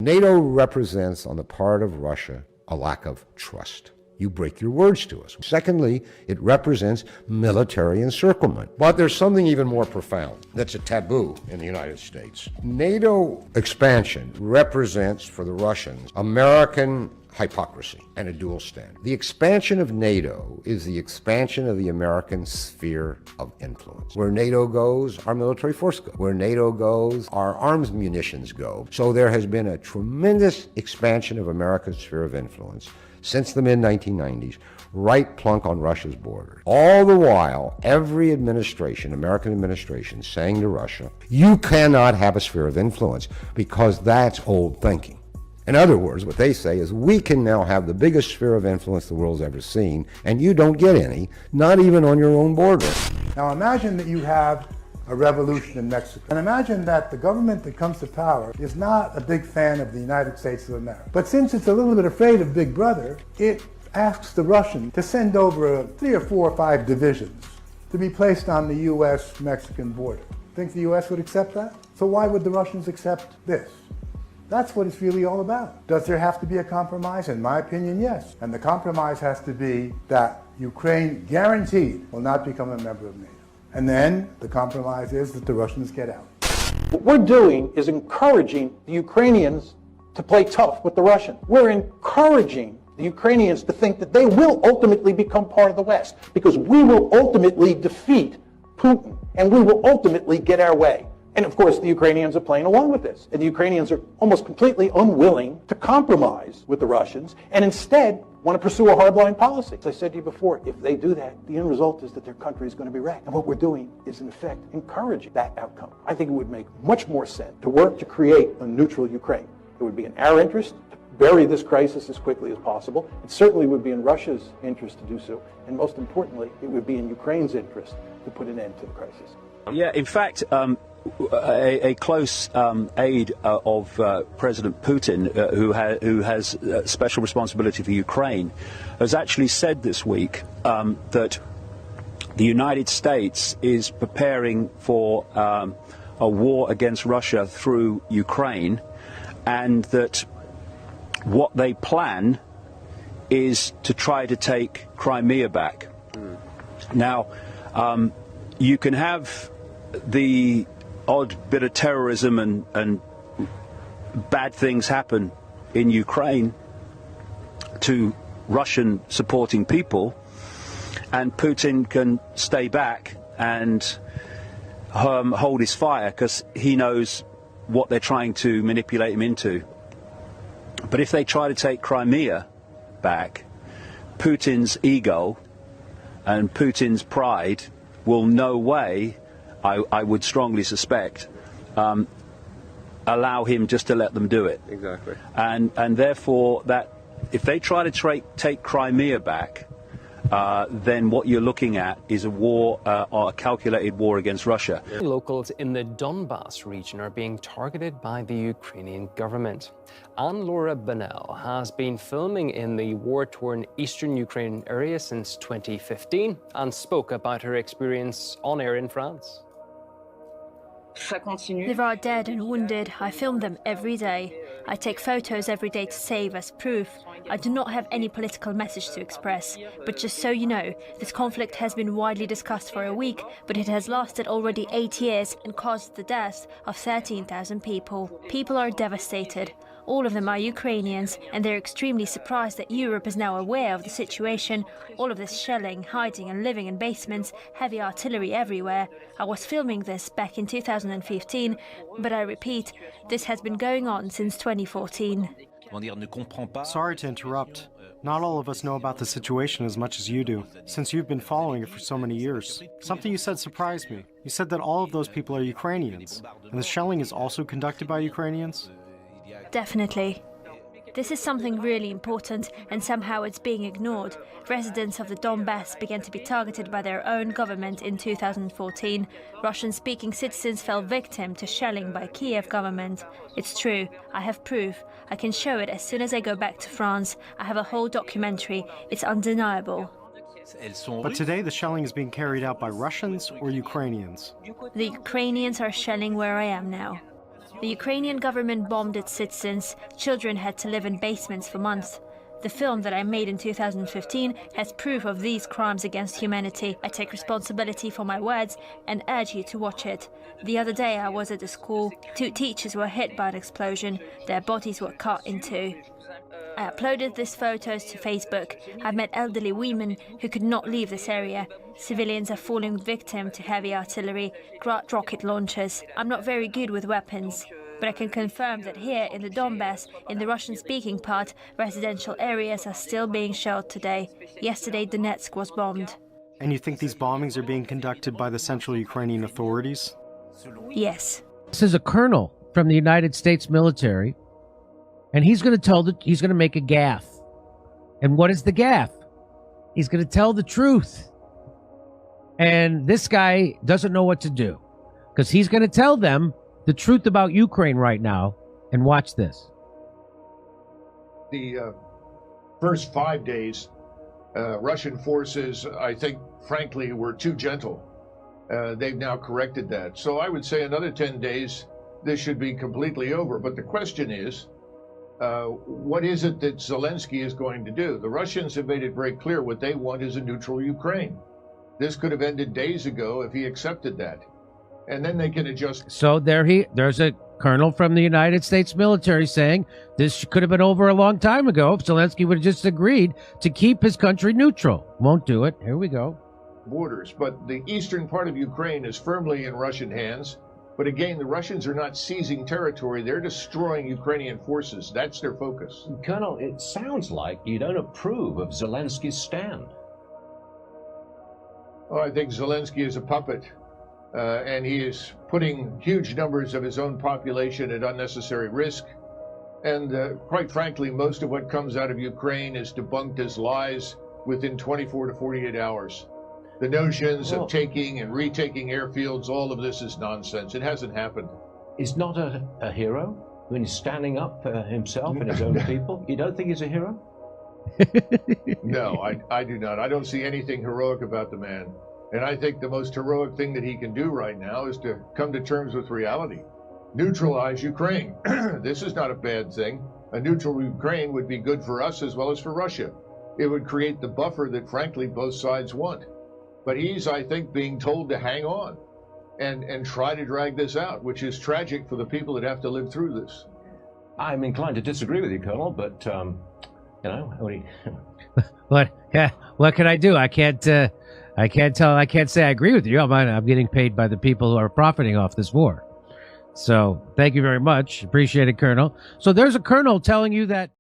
NATO represents, on the part of Russia, a lack of trust. You break your words to us. Secondly, it represents military encirclement. But there's something even more profound that's a taboo in the United States. NATO expansion represents, for the Russians, American hypocrisy and a dual stand. The expansion of NATO is the expansion of the American sphere of influence. Where NATO goes, our military force goes. Where NATO goes, our arms munitions go. So there has been a tremendous expansion of America's sphere of influence since the mid-1990s, right plunk on Russia's border. All the while, every administration, American administration, saying to Russia, you cannot have a sphere of influence because that's old thinking. In other words, what they say is, we can now have the biggest sphere of influence the world's ever seen, and you don't get any, not even on your own border. Now imagine that you have a revolution in Mexico. And imagine that the government that comes to power is not a big fan of the United States of America. But since it's a little bit afraid of Big Brother, it asks the Russians to send over 3 or 4 or 5 divisions to be placed on the U.S.-Mexican border. Think the U.S. would accept that? So why would the Russians accept this? That's what it's really all about. Does there have to be a compromise? In my opinion, yes. And the compromise has to be that Ukraine, guaranteed, will not become a member of NATO. And then the compromise is that the Russians get out. What we're doing is encouraging the Ukrainians to play tough with the Russians. We're encouraging the Ukrainians to think that they will ultimately become part of the West, because we will ultimately defeat Putin and we will ultimately get our way. And of course, the Ukrainians are playing along with this. And the Ukrainians are almost completely unwilling to compromise with the Russians and instead want to pursue a hardline policy. As I said to you before, if they do that, the end result is that their country is going to be wrecked. And what we're doing is, in effect, encouraging that outcome. I think it would make much more sense to work to create a neutral Ukraine. It would be in our interest to bury this crisis as quickly as possible. It certainly would be in Russia's interest to do so. And most importantly, it would be in Ukraine's interest to put an end to the crisis. Yeah, in fact, a close aide of President Putin, who has special responsibility for Ukraine, has actually said this week that the United States is preparing for a war against Russia through Ukraine, and that what they plan is to try to take Crimea back. Now, you can have the odd bit of terrorism and bad things happen in Ukraine to Russian supporting people, and Putin can stay back and hold his fire because he knows what they're trying to manipulate him into. But if they try to take Crimea back, Putin's ego and Putin's pride will no way, I would strongly suspect, allow him just to let them do it. Exactly. And therefore, that if they try to take Crimea back, then what you're looking at is a war, or a calculated war against Russia. Locals in the Donbass region are being targeted by the Ukrainian government. Anne-Laura Bonnell has been filming in the war-torn eastern Ukraine area since 2015 and spoke about her experience on air in France. There are dead and wounded. I film them every day. I take photos every day to save as proof. I do not have any political message to express. But just so you know, this conflict has been widely discussed for a week, but it has lasted already 8 years and caused the deaths of 13,000 people. People are devastated. All of them are Ukrainians, and they're extremely surprised that Europe is now aware of the situation. All of this shelling, hiding and living in basements, heavy artillery everywhere. I was filming this back in 2015, but I repeat, this has been going on since 2014. Sorry to interrupt. Not all of us know about the situation as much as you do, since you've been following it for so many years. Something you said surprised me. You said that all of those people are Ukrainians, and the shelling is also conducted by Ukrainians? Definitely. This is something really important, and somehow it's being ignored. Residents of the Donbass began to be targeted by their own government in 2014. Russian-speaking citizens fell victim to shelling by Kiev government. It's true. I have proof. I can show it as soon as I go back to France. I have a whole documentary. It's undeniable. But today the shelling is being carried out by Russians or Ukrainians? The Ukrainians are shelling where I am now. The Ukrainian government bombed its citizens. Children had to live in basements for months. The film that I made in 2015 has proof of these crimes against humanity. I take responsibility for my words and urge you to watch it. The other day I was at a school. 2 teachers were hit by an explosion. Their bodies were cut in 2. I uploaded these photos to Facebook. I've met elderly women who could not leave this area. Civilians are falling victim to heavy artillery, rocket launchers. I'm not very good with weapons, but I can confirm that here in the Donbass, in the Russian-speaking part, residential areas are still being shelled today. Yesterday, Donetsk was bombed. And you think these bombings are being conducted by the Central Ukrainian authorities? Yes. This is a colonel from the United States military, and he's going to make a gaffe. And what is the gaffe? He's going to tell the truth. And this guy doesn't know what to do, because he's going to tell them the truth about Ukraine right now. And watch this. The first 5 days, Russian forces, I think, frankly, were too gentle. They've now corrected that. So I would say another 10 days, this should be completely over. But the question is, what is it that Zelensky is going to do? The Russians have made it very clear what they want is a neutral Ukraine. This could have ended days ago if he accepted that. And then they can adjust. So there's a colonel from the United States military saying this could have been over a long time ago if Zelensky would have just agreed to keep his country neutral. Won't do it. Here we go. Borders, but the eastern part of Ukraine is firmly in Russian hands. But again, the Russians are not seizing territory. They're destroying Ukrainian forces. That's their focus. Colonel, it sounds like you don't approve of Zelensky's stand. Oh, I think Zelensky is a puppet. And he is putting huge numbers of his own population at unnecessary risk. And quite frankly, most of what comes out of Ukraine is debunked as lies within 24 to 48 hours. The notions of taking and retaking airfields, all of this is nonsense. It hasn't happened. He's not a hero when he's standing up for himself and his own people. You don't think he's a hero? No, I do not. I don't see anything heroic about the man. And I think the most heroic thing that he can do right now is to come to terms with reality. Neutralize Ukraine. This is not a bad thing. A neutral Ukraine would be good for us as well as for Russia. It would create the buffer that, frankly, both sides want. But he's, I think, being told to hang on and try to drag this out, which is tragic for the people that have to live through this. I'm inclined to disagree with you, Colonel, but, you know, what can I do? I can't say I agree with you. I'm getting paid by the people who are profiting off this war. So thank you very much. Appreciate it, Colonel. So there's a colonel telling you that